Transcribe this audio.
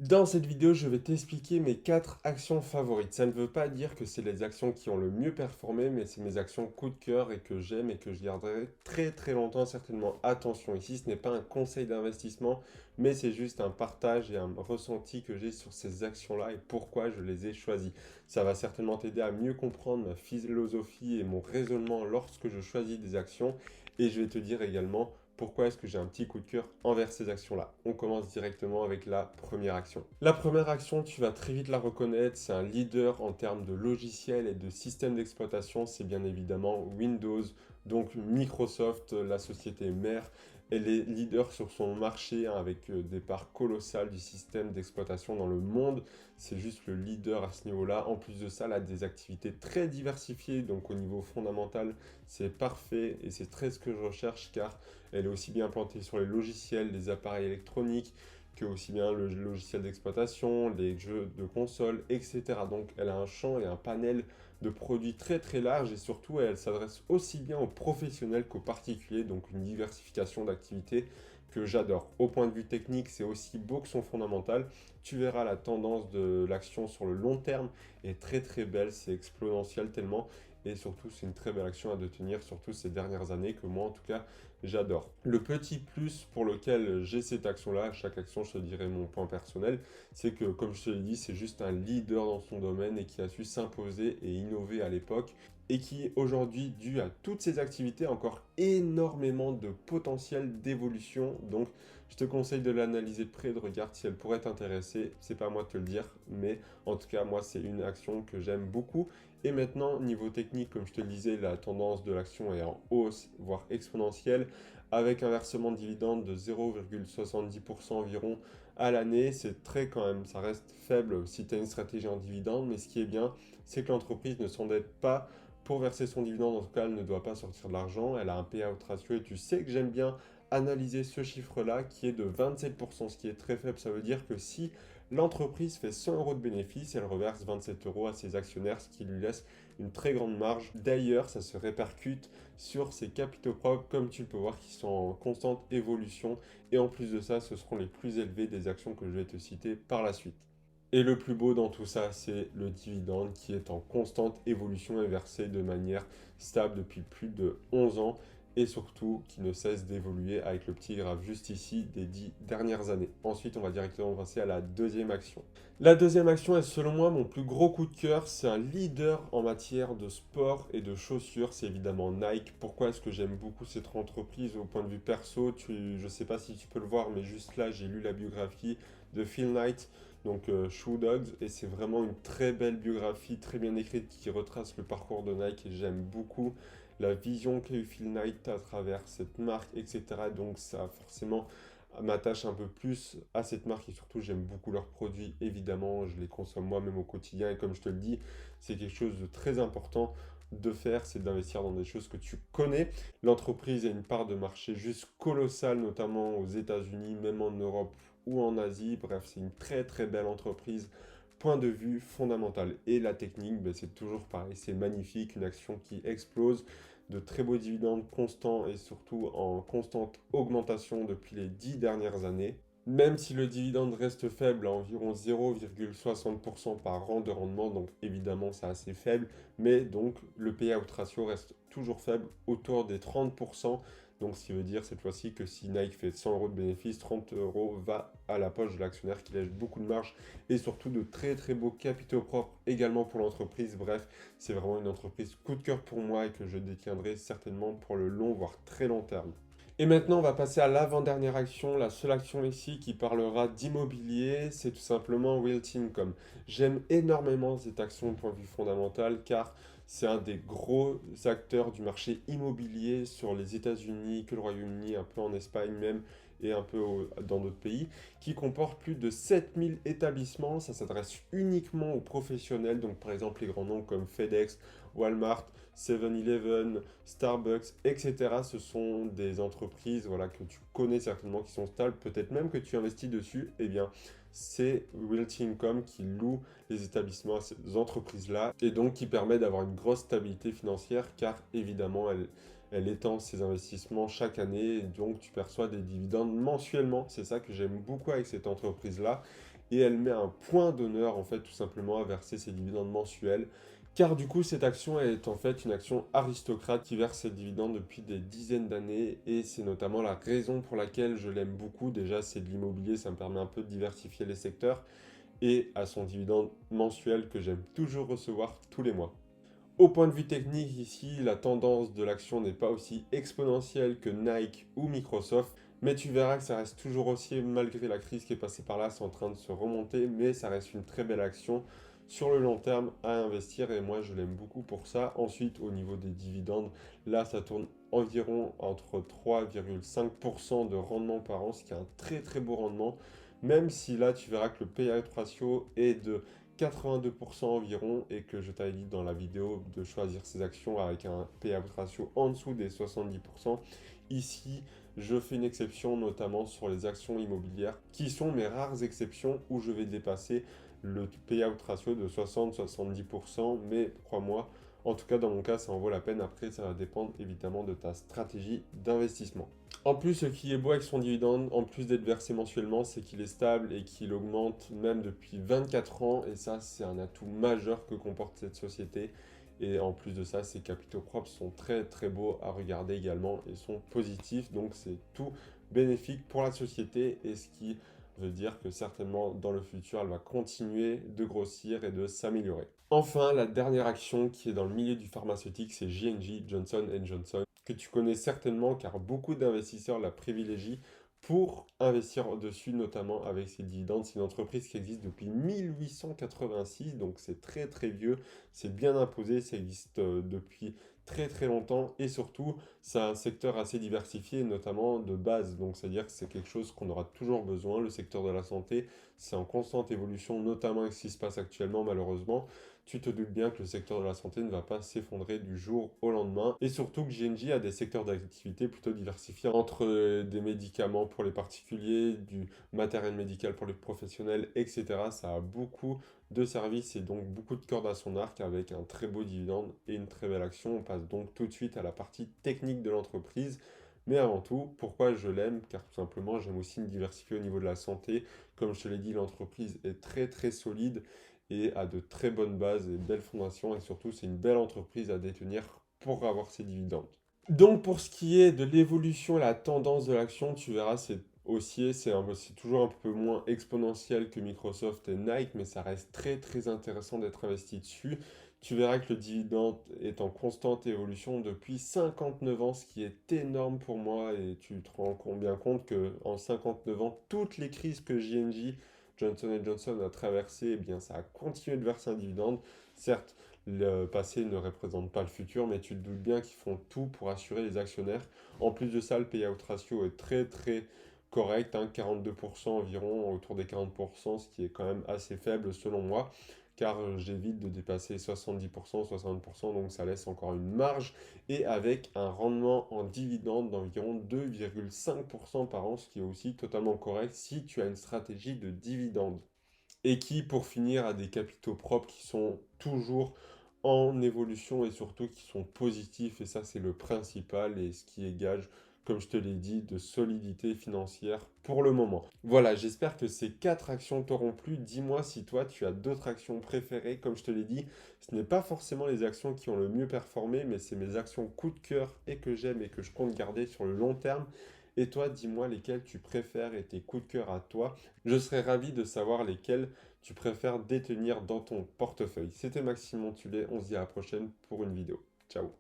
Dans cette vidéo, je vais t'expliquer mes 4 actions favorites. Ça ne veut pas dire que c'est les actions qui ont le mieux performé, mais c'est mes actions coup de cœur et que j'aime et que je garderai très très longtemps certainement. Attention, ici ce n'est pas un conseil d'investissement, mais c'est juste un partage et un ressenti que j'ai sur ces actions-là et pourquoi je les ai choisies. Ça va certainement t'aider à mieux comprendre ma philosophie et mon raisonnement lorsque je choisis des actions. Et je vais te dire également pourquoi est-ce que j'ai un petit coup de cœur envers ces actions-là. On commence directement avec la première action. La première action, tu vas très vite la reconnaître, c'est un leader en termes de logiciels et de systèmes d'exploitation, c'est bien évidemment Windows, donc Microsoft, la société mère. Elle est leader sur son marché hein, avec des parts colossales du système d'exploitation dans le monde. C'est juste le leader à ce niveau-là. En plus de ça, elle a des activités très diversifiées, donc au niveau fondamental, c'est parfait et c'est très ce que je recherche car elle est aussi bien implantée sur les logiciels, les appareils électroniques, que aussi bien le logiciel d'exploitation, les jeux de console, etc. Donc elle a un champ et un panel de produits très très large et surtout elle s'adresse aussi bien aux professionnels qu'aux particuliers, donc une diversification d'activités que j'adore. Au point de vue technique, c'est aussi beau que son fondamental. Tu verras la tendance de l'action sur le long terme est très très belle, c'est exponentiel tellement et surtout c'est une très belle action à tenir, surtout ces dernières années que moi en tout cas j'adore. Le petit plus pour lequel j'ai cette action-là, chaque action je te dirais mon point personnel, c'est que comme je te l'ai dit, c'est juste un leader dans son domaine et qui a su s'imposer et innover à l'époque et qui aujourd'hui, dû à toutes ces activités, a encore énormément de potentiel d'évolution. Donc je te conseille de l'analyser de près, de regarder si elle pourrait t'intéresser. C'est pas à moi de te le dire, mais en tout cas moi c'est une action que j'aime beaucoup. Et maintenant, niveau technique, comme je te le disais, la tendance de l'action est en hausse, voire exponentielle, avec un versement de dividende de 0,70% environ à l'année. C'est très quand même, ça reste faible si tu as une stratégie en dividende, mais ce qui est bien, c'est que l'entreprise ne s'endette pas pour verser son dividende. En tout cas, elle ne doit pas sortir de l'argent. Elle a un payout ratio et tu sais que j'aime bien analyser ce chiffre-là qui est de 27%, ce qui est très faible. Ça veut dire que si l'entreprise fait 100 euros de bénéfices, elle reverse 27 euros à ses actionnaires, ce qui lui laisse une très grande marge. D'ailleurs, ça se répercute sur ses capitaux propres, comme tu peux voir, qui sont en constante évolution. Et en plus de ça, ce seront les plus élevés des actions que je vais te citer par la suite. Et le plus beau dans tout ça, c'est le dividende qui est en constante évolution et versé de manière stable depuis plus de 11 ans et surtout qui ne cesse d'évoluer avec le petit graphe juste ici des 10 dernières années. Ensuite, on va directement passer à la deuxième action. La deuxième action est selon moi mon plus gros coup de cœur. C'est un leader en matière de sport et de chaussures. C'est évidemment Nike. Pourquoi est-ce que j'aime beaucoup cette entreprise au point de vue perso? Je ne sais pas si tu peux le voir, mais juste là, j'ai lu la biographie de Phil Knight donc Shoe Dogs, et c'est vraiment une très belle biographie, très bien écrite, qui retrace le parcours de Nike, et j'aime beaucoup la vision qu'a eu Phil Knight à travers cette marque, etc. Donc ça forcément m'attache un peu plus à cette marque, et surtout j'aime beaucoup leurs produits, évidemment, je les consomme moi-même au quotidien, et comme je te le dis, c'est quelque chose de très important de faire, c'est d'investir dans des choses que tu connais. L'entreprise a une part de marché juste colossale, notamment aux États-Unis, même en Europe ou en Asie. Bref, c'est une très très belle entreprise. Point de vue fondamental. Et la technique, ben, c'est toujours pareil, c'est magnifique, une action qui explose, de très beaux dividendes constants et surtout en constante augmentation depuis les 10 dernières années. Même si le dividende reste faible, à environ 0,60% par an de rendement, donc évidemment c'est assez faible, mais donc le payout ratio reste toujours faible, autour des 30%. Donc ce qui veut dire cette fois-ci que si Nike fait 100 euros de bénéfice, 30 euros va à la poche de l'actionnaire qui lâche beaucoup de marge et surtout de très très beaux capitaux propres également pour l'entreprise. Bref, c'est vraiment une entreprise coup de cœur pour moi et que je détiendrai certainement pour le long voire très long terme. Et maintenant, on va passer à l'avant-dernière action, la seule action ici qui parlera d'immobilier, c'est tout simplement Realty Income. J'aime énormément cette action au point de vue fondamental car c'est un des gros acteurs du marché immobilier sur les États-Unis, que le Royaume-Uni, un peu en Espagne même et un peu dans d'autres pays, qui comporte plus de 7000 établissements. Ça s'adresse uniquement aux professionnels, donc par exemple les grands noms comme FedEx, Walmart, 7-Eleven, Starbucks, etc. Ce sont des entreprises voilà, que tu connais certainement, qui sont stables, peut-être même que tu investis dessus. Eh bien, c'est Realty Income qui loue les établissements à ces entreprises-là et donc qui permet d'avoir une grosse stabilité financière car évidemment, elle étend ses investissements chaque année et donc tu perçois des dividendes mensuellement. C'est ça que j'aime beaucoup avec cette entreprise-là. et elle met un point d'honneur en fait tout simplement à verser ses dividendes mensuels. Car du coup, cette action est en fait une action aristocrate qui verse ses dividendes depuis des dizaines d'années et c'est notamment la raison pour laquelle je l'aime beaucoup. Déjà, c'est de l'immobilier, ça me permet un peu de diversifier les secteurs et à son dividende mensuel que j'aime toujours recevoir tous les mois. Au point de vue technique, ici, la tendance de l'action n'est pas aussi exponentielle que Nike ou Microsoft, mais tu verras que ça reste toujours haussier malgré la crise qui est passée par là, c'est en train de se remonter, mais ça reste une très belle action sur le long terme à investir et moi je l'aime beaucoup pour ça. Ensuite, au niveau des dividendes, là ça tourne environ entre 3,5% de rendement par an, ce qui est un très très beau rendement, même si là tu verras que le payout ratio est de 82% environ et que je t'avais dit dans la vidéo de choisir ces actions avec un payout ratio en dessous des 70%. Ici, je fais une exception notamment sur les actions immobilières qui sont mes rares exceptions où je vais dépasser le payout ratio de 60-70%, mais crois-moi, en tout cas dans mon cas, ça en vaut la peine. Après, ça va dépendre évidemment de ta stratégie d'investissement. En plus, ce qui est beau avec son dividende, en plus d'être versé mensuellement, c'est qu'il est stable et qu'il augmente même depuis 24 ans. Et ça, c'est un atout majeur que comporte cette société. Et en plus de ça, ses capitaux propres sont très très beaux à regarder également et sont positifs. Donc c'est tout bénéfique pour la société et ce qui veut dire que certainement dans le futur, elle va continuer de grossir et de s'améliorer. Enfin, la dernière action qui est dans le milieu du pharmaceutique, c'est J&J, Johnson Johnson, que tu connais certainement car beaucoup d'investisseurs la privilégient pour investir dessus, notamment avec ses dividendes. C'est une entreprise qui existe depuis 1886, donc c'est très très vieux, c'est bien imposé, ça existe depuis très très longtemps et surtout, c'est un secteur assez diversifié, notamment de base, donc c'est-à-dire que c'est quelque chose qu'on aura toujours besoin. Le secteur de la santé, c'est en constante évolution, notamment avec ce qui se passe actuellement malheureusement. Tu te doutes bien que le secteur de la santé ne va pas s'effondrer du jour au lendemain. Et surtout que J&J a des secteurs d'activité plutôt diversifiés entre des médicaments pour les particuliers, du matériel médical pour les professionnels, etc. Ça a beaucoup de services et donc beaucoup de cordes à son arc avec un très beau dividende et une très belle action. On passe donc tout de suite à la partie technique de l'entreprise. Mais avant tout, pourquoi je l'aime? Car tout simplement, j'aime aussi me diversifier au niveau de la santé. Comme je te l'ai dit, l'entreprise est très très solide et a de très bonnes bases et belles fondations. Et surtout, c'est une belle entreprise à détenir pour avoir ses dividendes. Donc pour ce qui est de l'évolution et la tendance de l'action, tu verras, c'est haussier, c'est toujours un peu moins exponentiel que Microsoft et Nike, mais ça reste très très intéressant d'être investi dessus. Tu verras que le dividende est en constante évolution depuis 59 ans, ce qui est énorme pour moi, et tu te rends bien compte qu'en 59 ans, toutes les crises que J&J, Johnson Johnson a traversées, eh bien ça a continué de verser un dividende. Certes, le passé ne représente pas le futur, mais tu te doutes bien qu'ils font tout pour assurer les actionnaires. En plus de ça, le payout ratio est très très correct, hein, 42% environ, autour des 40%, ce qui est quand même assez faible selon moi, car j'évite de dépasser 70%, 60%, donc ça laisse encore une marge, et avec un rendement en dividende d'environ 2,5% par an, ce qui est aussi totalement correct si tu as une stratégie de dividende et qui, pour finir, a des capitaux propres qui sont toujours en évolution et surtout qui sont positifs. Et ça, c'est le principal et ce qui est gage, comme je te l'ai dit, de solidité financière pour le moment. Voilà, j'espère que ces 4 actions t'auront plu. Dis-moi si toi, tu as d'autres actions préférées. Comme je te l'ai dit, ce n'est pas forcément les actions qui ont le mieux performé, mais c'est mes actions coup de cœur et que j'aime et que je compte garder sur le long terme. Et toi, dis-moi lesquelles tu préfères et tes coups de cœur à toi. Je serais ravi de savoir lesquels tu préfères détenir dans ton portefeuille. C'était Maxime Montulet, on se dit à la prochaine pour une vidéo. Ciao.